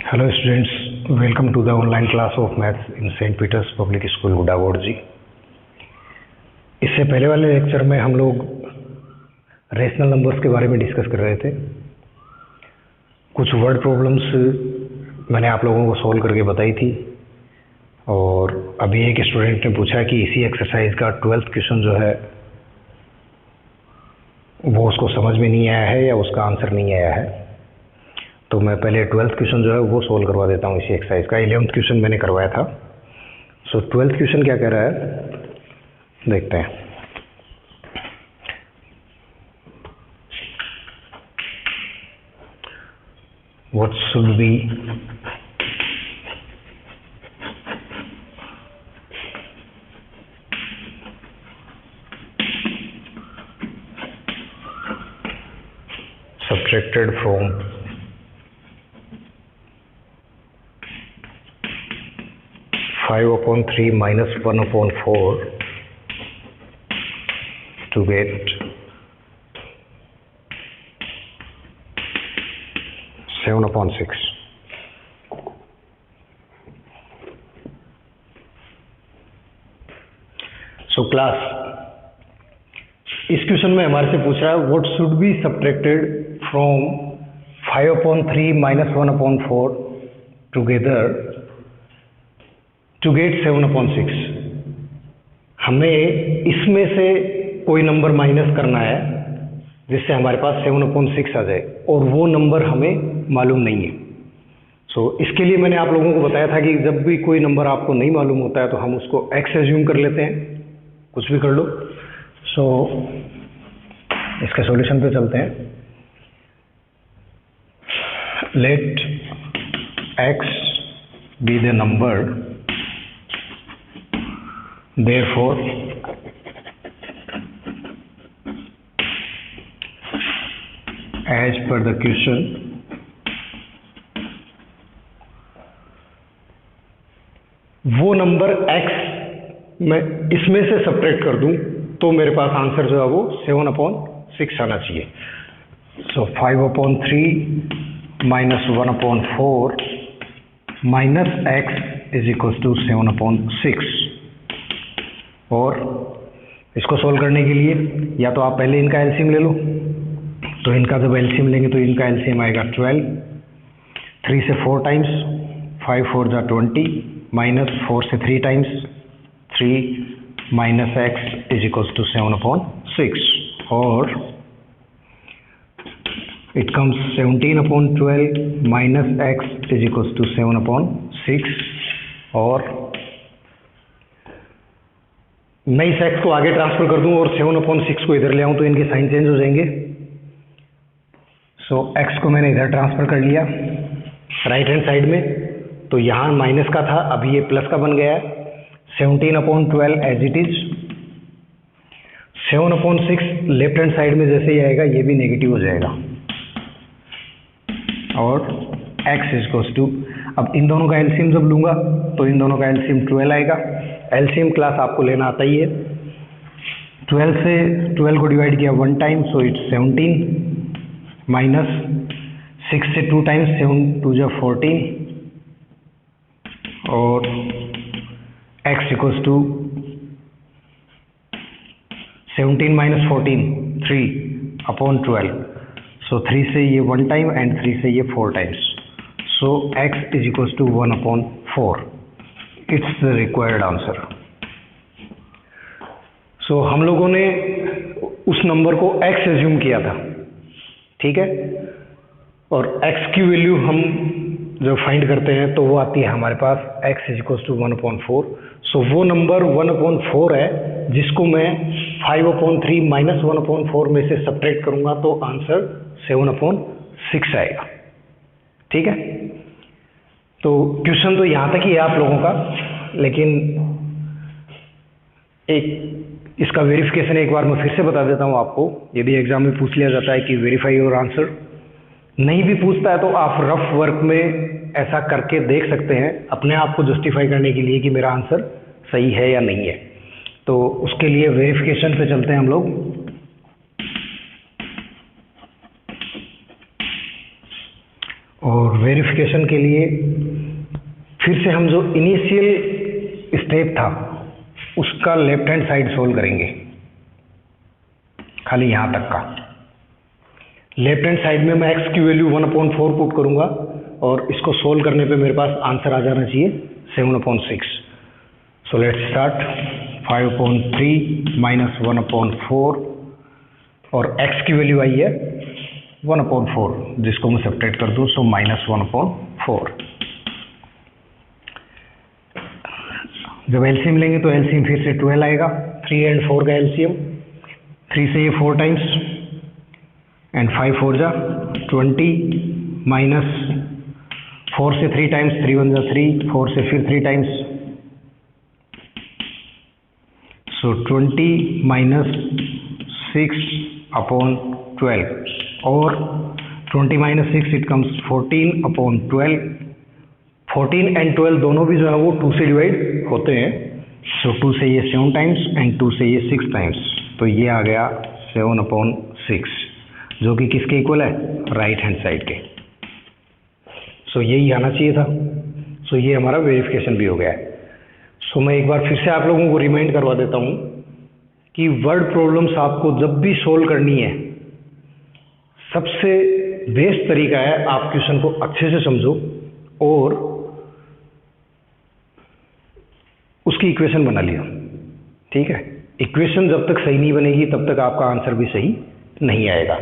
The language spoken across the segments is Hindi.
Hello students, welcome to the online class of maths in Saint Peter's Public School गुडागोड़ जी। इससे पहले वाले लेक्चर में हम लोग रेशनल नंबर्स के बारे में डिस्कस कर रहे थे। कुछ वर्ड प्रॉब्लम्स मैंने आप लोगों को सॉल्व करके बताई थी और अभी एक स्टूडेंट ने पूछा कि इसी एक्सरसाइज का 12th क्वेश्चन जो है वो उसको समझ में नहीं आया है या उसका आंसर नहीं आया है। तो मैं पहले 12th क्वेश्चन जो है वो सोल्व करवा देता हूँ इसी एक्सरसाइज का। 11th क्वेश्चन मैंने करवाया था। सो 12th क्वेश्चन क्या कह रहा है, देखते हैं। What should be subtracted from 5/3 minus 1/4 to get 7/6? So class, इस क्वेश्चन में हमारे से पूछ रहा है what should be subtracted from 5/3 minus 1/4 together to get 7/6। हमें इसमें से कोई नंबर माइनस करना है जिससे हमारे पास 7/6 आ जाए और वो नंबर हमें मालूम नहीं है। सो इसके लिए मैंने आप लोगों को बताया था कि जब भी कोई नंबर आपको नहीं मालूम होता है तो हम उसको एक्स एज्यूम कर लेते हैं, कुछ भी कर लो। सो इसके सॉल्यूशन पे चलते हैं। Let x be the number, therefore as per the question वो नंबर x मैं इसमें से सब्ट्रैक्ट कर दूं तो मेरे पास आंसर जो है वो 7/6 आना चाहिए। सो 5/3 minus 1/4 minus x is equals to 7/6। और इसको सोल्व करने के लिए या तो आप पहले इनका एलसीएम ले लो, तो इनका जब एलसीएम लेंगे तो इनका एलसीएम आएगा 12, 3 से 4 टाइम्स 5 4 जा 20 माइनस 4 से 3 times 3 minus x is equals to 7/6 और it comes 17/12 minus x is equals to 7/6। और मैं इस x को आगे ट्रांसफर कर दूं और 7/6 को इधर ले आऊं तो इनके साइन चेंज हो जाएंगे। सो x को मैंने इधर ट्रांसफर कर लिया राइट हैंड साइड में, तो यहाँ माइनस का था, अभी ये प्लस का बन गया है। 17/12 as it is. 7/6 left hand side में जैसे ही आएगा ये भी नेगेटिव हो जाएगा और x इज इक्वल्स टू, अब इन दोनों का एलसीएम जब लूंगा तो इन दोनों का एलसीएम 12 आएगा। एलसीएम क्लास आपको लेना आता ही है। 12 से 12 को डिवाइड किया 1 टाइम, सो इट्स 17 माइनस 6 से 2 टाइम्स 7 2 जा 14 और x इक्वल्स टू 17 माइनस 14 3/12। सो 3 से ये 1 टाइम एंड 3 से ये 4 times, so x is equals to 1/4। It's the required answer. So हम लोगों ने उस नंबर को x एज्यूम किया था, ठीक है, और x की वैल्यू हम जब फाइंड करते हैं तो वो आती है हमारे पास x इज इक्वल्स टू 1/4। सो वो नंबर 1/4 है जिसको मैं 5/3 माइनस 1/4 में से सब्ट्रैक्ट करूंगा तो आंसर 7/6 आएगा, ठीक है। तो क्वेश्चन तो यहाँ तक ही है आप लोगों का, लेकिन एक इसका वेरिफिकेशन एक बार मैं फिर से बता देता हूँ आपको। यदि एग्जाम में पूछ लिया जाता है कि वेरीफाई योर आंसर, नहीं भी पूछता है तो आप रफ वर्क में ऐसा करके देख सकते हैं अपने आप को जस्टिफाई करने के लिए कि मेरा आंसर सही है या नहीं है। तो उसके लिए वेरिफिकेशन पे चलते हैं हम लोग। और वेरिफिकेशन के लिए फिर से हम जो इनिशियल स्टेप था उसका लेफ्ट हैंड साइड सोल्व करेंगे, खाली यहाँ तक का। लेफ्ट हैंड साइड में मैं x की वैल्यू 1/4 पुट करूँगा और इसको सोल्व करने पे मेरे पास आंसर आ जाना चाहिए 7/6। So let's start. 5/3 माइनस 1/4 और x की वैल्यू आई है 1/4, जिसको मैं सेपरेट कर दूँ, सो -1/4। जब एलसीएम लेंगे तो एलसीएम फिर से 12 आएगा, 3 and 4 का एलसीएम। 3 से ये 4 टाइम्स एंड 5 4 जा 20 माइनस 4 से 3 टाइम्स, 3 1 जा 3, 4 से फिर 3 टाइम्स, सो 20 माइनस 6/12 और 20 माइनस 6 इट कम्स 14/12। 14 एंड 12 दोनों भी जो है वो 2 से डिवाइड होते हैं, सो 2 से ये 7 टाइम्स एंड 2 से ये 6 टाइम्स, तो ये आ गया 7/6, जो कि किसके इक्वल है, राइट हैंड साइड के। सो यही आना चाहिए था। सो ये हमारा वेरिफिकेशन भी हो गया है। सो मैं एक बार फिर से आप लोगों को रिमाइंड करवा देता हूँ कि वर्ड प्रॉब्लम्स आपको जब भी सोल्व करनी है, सबसे बेस्ट तरीका है आप क्वेश्चन को अच्छे से समझो और उसकी इक्वेशन बना लिया, ठीक है। इक्वेशन जब तक सही नहीं बनेगी तब तक आपका आंसर भी सही नहीं आएगा।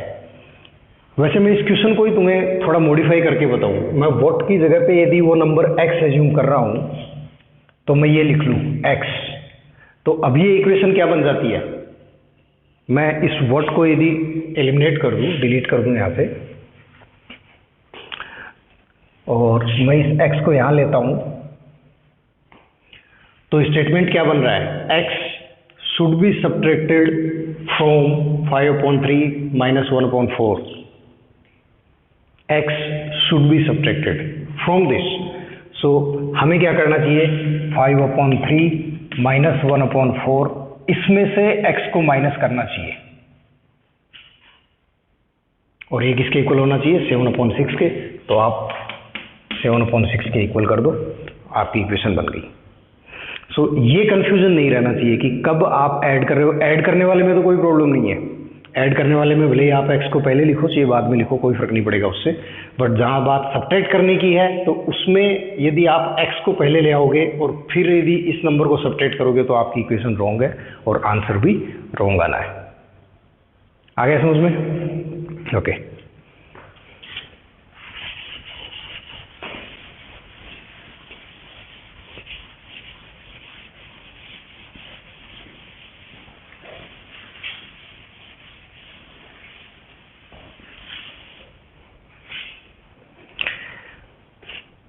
वैसे मैं इस क्वेश्चन को ही तुम्हें थोड़ा मॉडिफाई करके बताऊं। मैं व्हाट की जगह पे यदि वो नंबर x एज्यूम कर रहा हूं तो मैं ये लिख लूं x, तो अब ये इक्वेशन क्या बन जाती है, मैं इस व्हाट को यदि एलिमिनेट कर दूं, डिलीट कर दूं यहाँ से, और मैं इस x को यहाँ लेता हूं, तो स्टेटमेंट क्या बन रहा है, x should be subtracted from 5/3 minus 1/4। x should be subtracted from this. So हमें क्या करना चाहिए, 5/3 माइनस 1/4, इसमें से x को माइनस करना चाहिए और ये किसके इक्वल होना चाहिए, 7/6 के। तो आप 7/6 के इक्वल कर दो, आपकी इक्वेशन बन गई। सो ये कंफ्यूजन नहीं रहना चाहिए कि कब आप ऐड कर रहे हो। ऐड करने वाले में तो कोई प्रॉब्लम नहीं है, ऐड करने वाले में भले ही आप x को पहले लिखो चाहे बाद में लिखो, कोई फर्क नहीं पड़ेगा उससे। बट जहां बात सब्ट्रैक्ट करने की है तो उसमें यदि आप x को पहले ले आओगे और फिर यदि इस नंबर को सब्ट्रैक्ट करोगे तो आपकी इक्वेशन रॉन्ग है और आंसर भी रॉन्ग आना है। आ गया समझ में? ओके।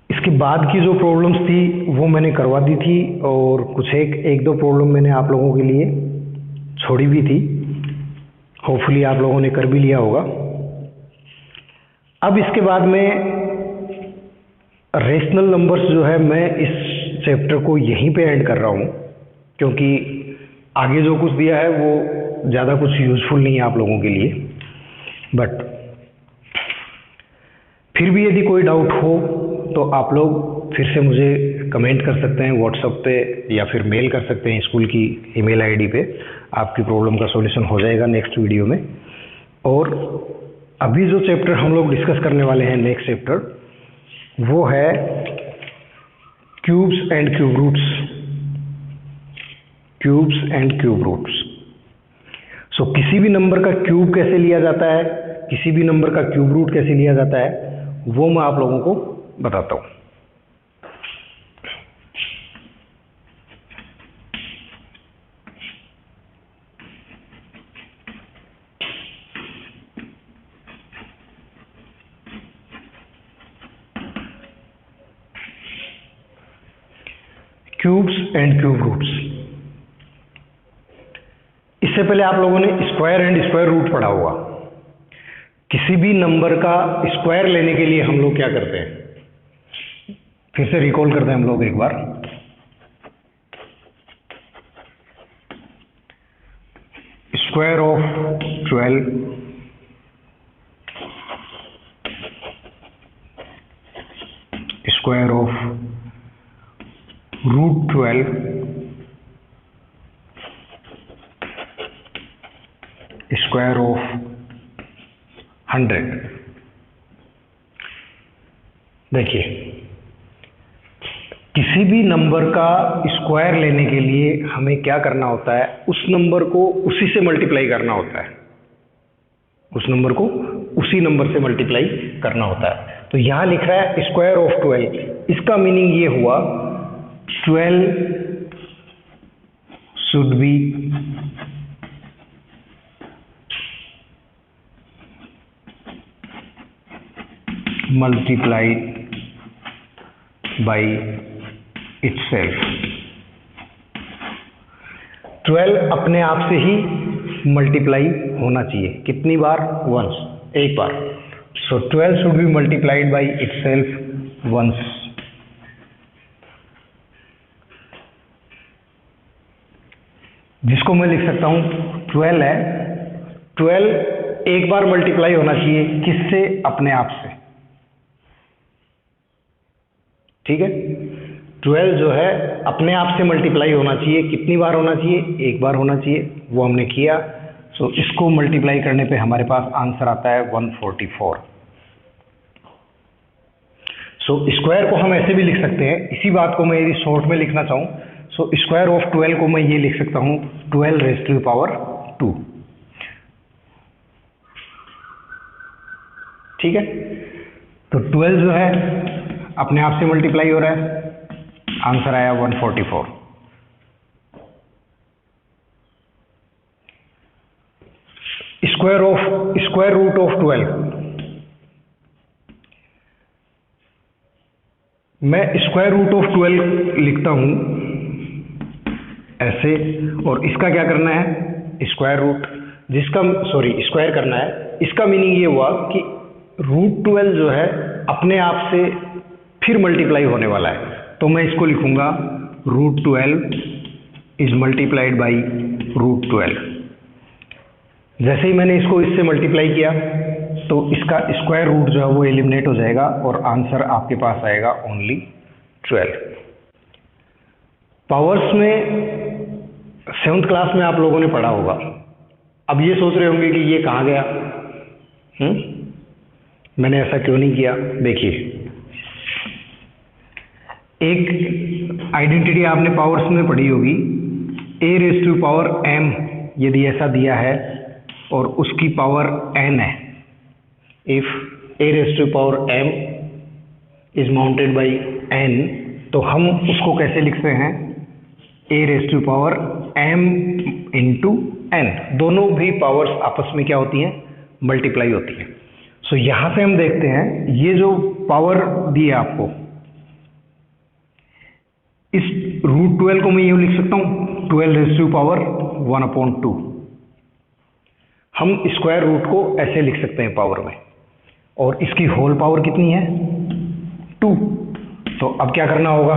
इसके बाद की जो प्रॉब्लम्स थी वो मैंने करवा दी थी और कुछ एक दो प्रॉब्लम मैंने आप लोगों के लिए छोड़ी भी थी, होपफुली आप लोगों ने कर भी लिया होगा। अब इसके बाद में रेशनल नंबर्स जो है मैं इस चैप्टर को यहीं पे एंड कर रहा हूँ, क्योंकि आगे जो कुछ दिया है वो ज़्यादा कुछ यूजफुल नहीं है आप लोगों के लिए। बट फिर भी यदि कोई डाउट हो तो आप लोग फिर से मुझे कमेंट कर सकते हैं व्हाट्सएप पे या फिर मेल कर सकते हैं स्कूल की ईमेल आईडी पे। आपकी प्रॉब्लम का सॉल्यूशन हो जाएगा नेक्स्ट वीडियो में। और अभी जो चैप्टर हम लोग डिस्कस करने वाले हैं नेक्स्ट चैप्टर, वो है cubes and cube roots. Cubes and cube roots. So किसी भी नंबर का क्यूब कैसे लिया जाता है, किसी भी नंबर का क्यूब रूट कैसे लिया जाता है, वो मैं आप लोगों को बताता हूं। Cubes and cube roots. इससे पहले आप लोगों ने स्क्वायर एंड स्क्वायर रूट पढ़ा होगा। किसी भी नंबर का स्क्वायर लेने के लिए हम लोग क्या करते हैं, फिर से रिकॉल करते हैं हम लोग एक बार। Square of 12 square of √12 square of 100। देखिए, किसी भी नंबर का स्क्वायर लेने के लिए हमें क्या करना होता है, उस नंबर को उसी से मल्टीप्लाई करना होता है, उस नंबर को उसी नंबर से मल्टीप्लाई करना होता है। तो यहां लिख रहा है स्क्वायर ऑफ 12, इसका मीनिंग ये हुआ 12 should B multiplied by itself। 12 अपने आप से ही मल्टीप्लाई होना चाहिए, कितनी बार? वंस, एक बार। So 12 should be multiplied by itself once. जिसको मैं लिख सकता हूं 12 है, 12 एक बार मल्टीप्लाई होना चाहिए, किससे? अपने आप से। ठीक है, 12 जो है अपने आप से मल्टीप्लाई होना चाहिए, कितनी बार होना चाहिए? एक बार होना चाहिए, वो हमने किया। सो इसको मल्टीप्लाई करने पे हमारे पास आंसर आता है 144। सो स्क्वायर को हम ऐसे भी लिख सकते हैं, इसी बात को मैं यदि शॉर्ट में लिखना चाहूं, सो स्क्वायर ऑफ 12 को मैं ये लिख सकता हूं 12 रेज़ टू द पावर 2। ठीक है, तो 12 जो है अपने आप से मल्टीप्लाई हो रहा है, आंसर आया 144। स्क्वायर रूट ऑफ 12, मैं स्क्वायर रूट ऑफ 12 लिखता हूं ऐसे, और इसका क्या करना है? स्क्वायर रूट, स्क्वायर करना है। इसका मीनिंग ये हुआ कि √12 जो है अपने आप से फिर मल्टीप्लाई होने वाला है, तो मैं इसको लिखूंगा √12 इज मल्टीप्लाइड बाई √12। जैसे ही मैंने इसको इससे मल्टीप्लाई किया तो इसका स्क्वायर रूट जो है वो एलिमिनेट हो जाएगा और आंसर आपके पास आएगा ओनली 12। पावर्स में 7th क्लास में आप लोगों ने पढ़ा होगा। अब ये सोच रहे होंगे कि ये कहाँ गया, मैंने ऐसा क्यों नहीं किया। देखिए, एक आइडेंटिटी आपने पावर्स में पढ़ी होगी, a⁻m यदि ऐसा दिया है और उसकी पावर n है, if a⁻m is mounted by n, तो हम उसको कैसे लिखते हैं? a⁻m into n। दोनों भी पावर्स आपस में क्या होती हैं? मल्टीप्लाई होती हैं। सो यहां से हम देखते हैं, ये जो पावर दी है आपको, इस √12 को मैं यूं लिख सकता हूं 12⁻1/2। हम स्क्वायर रूट को ऐसे लिख सकते हैं पावर में, और इसकी होल पावर कितनी है? 2। तो अब क्या करना होगा?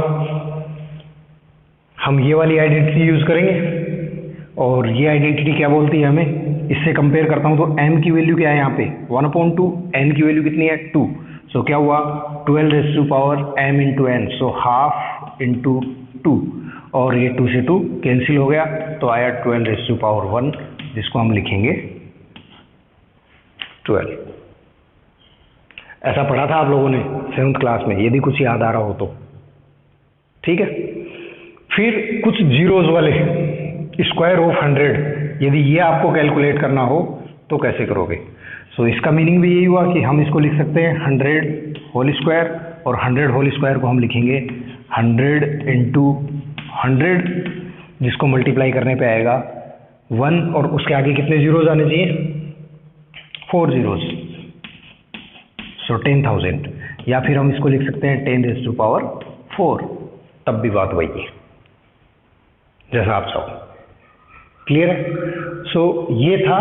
हम ये वाली आइडेंटिटी यूज करेंगे, और ये आइडेंटिटी क्या बोलती है हमें? इससे कंपेयर करता हूं तो m की वैल्यू क्या है यहाँ पे? 1/2। n की वैल्यू कितनी है? 2। सो क्या हुआ? 12⁻m into n, so half into 2, और ये 2 से 2 कैंसिल हो गया, तो आया 12⁻1, जिसको हम लिखेंगे 12। ऐसा पढ़ा था आप लोगों ने 7th क्लास में, यदि कुछ याद आ रहा हो तो। ठीक है, फिर कुछ जीरोज वाले स्क्वायर ऑफ 100, यदि ये आपको कैलकुलेट करना हो तो कैसे करोगे? सो इसका मीनिंग भी यही हुआ कि हम इसको लिख सकते हैं 100 होल स्क्वायर, और 100 होल स्क्वायर को हम लिखेंगे 100 इंटू 100, जिसको मल्टीप्लाई करने पे आएगा 1, और उसके आगे कितने जीरोज आने चाहिए? 4 जीरोज, सो 10,000। या फिर हम इसको लिख सकते हैं 10⁻4, तब भी बात वही है जैसा आप चाहो। क्लियर है? सो ये था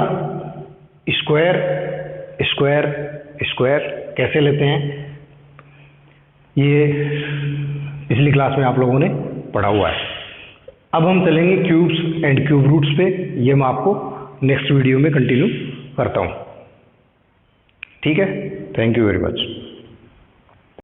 स्क्वायर स्क्वायर स्क्वायर कैसे लेते हैं, ये पिछली क्लास में आप लोगों ने पढ़ा हुआ है। अब हम चलेंगे क्यूब्स एंड क्यूब रूट्स पे, ये मैं आपको नेक्स्ट वीडियो में कंटिन्यू करता हूँ। ठीक है, थैंक यू वेरी मच।